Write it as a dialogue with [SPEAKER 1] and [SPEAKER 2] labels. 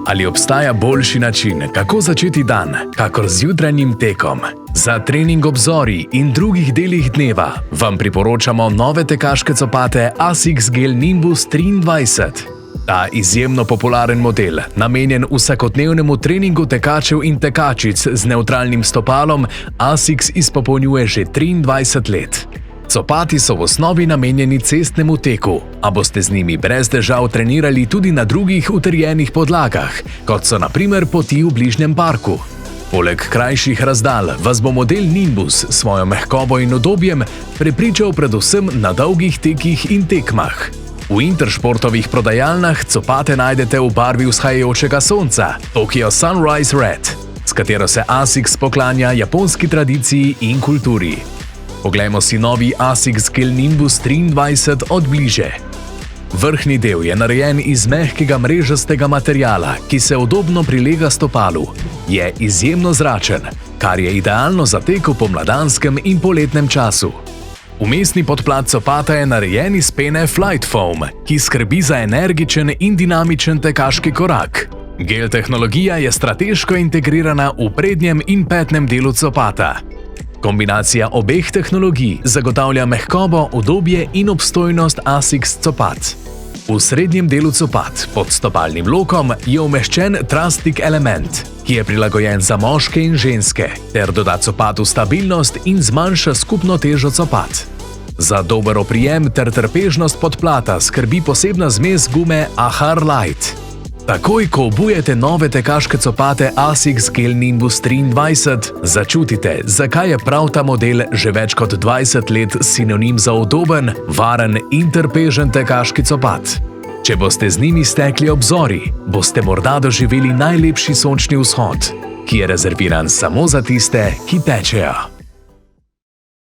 [SPEAKER 1] Ali obstaja boljši način, kako začeti dan, kakor z jutranjim tekom? Za trening ob zori in drugih delih dneva vam priporočamo nove tekaške copate ASICS Gel Nimbus 23. Ta izjemno popularen model, namenjen vsakodnevnemu treningu tekačev in tekačic z nevtralnim stopalom, ASICS izpopolnjuje že 23 let. Copati so v osnovi namenjeni cestnemu teku, a boste z njimi brez težav trenirali tudi na drugih utrjenih podlagah, kot so na primer poti v bližnjem parku. Poleg krajših razdalj vas bo model Nimbus s svojo mehkobo in udobjem prepričal predvsem na dolgih tekih in tekmah. V Intersportovih prodajalnah copate najdete v barvi vzhajajočega sonca, Tokyo Sunrise Red, s katero se ASICS poklanja japonski tradiciji in kulturi. Poglejmo si novi ASICS Gel Nimbus 23 od bliže. Vrhnji del je narejen iz mehkega mrežastega materiala, ki se udobno prilega stopalu. Je izjemno zračen, kar je idealno za tek v pomladanskem in poletnem času. Vmesni podplat copata je narejen iz pene Flight Foam, ki skrbi za energičen in dinamičen tekaški korak. Gel tehnologija je strateško integrirana v prednjem in petnem delu copata. Kombinacija obeh tehnologij zagotavlja mehkobo, udobje in obstojnost ASICS copat. V srednjem delu copat, pod stopalnim lokom, je umeščen Trustic element, ki je prilagojen za moške in ženske, ter doda copatu stabilnost in zmanjša skupno težo copat. Za dober oprijem ter trpežnost podplata skrbi posebna zmes gume Ahar Light. Takoj, ko obujete nove tekaške copate ASICS Gel Nimbus 23, začutite, zakaj je prav ta model že več kot 20 let sinonim za udoben, varen in trpežen tekaški copat. Če boste z njimi stekli ob zori, boste morda doživeli najlepši sončni vzhod, ki je rezerviran samo za tiste, ki tečejo.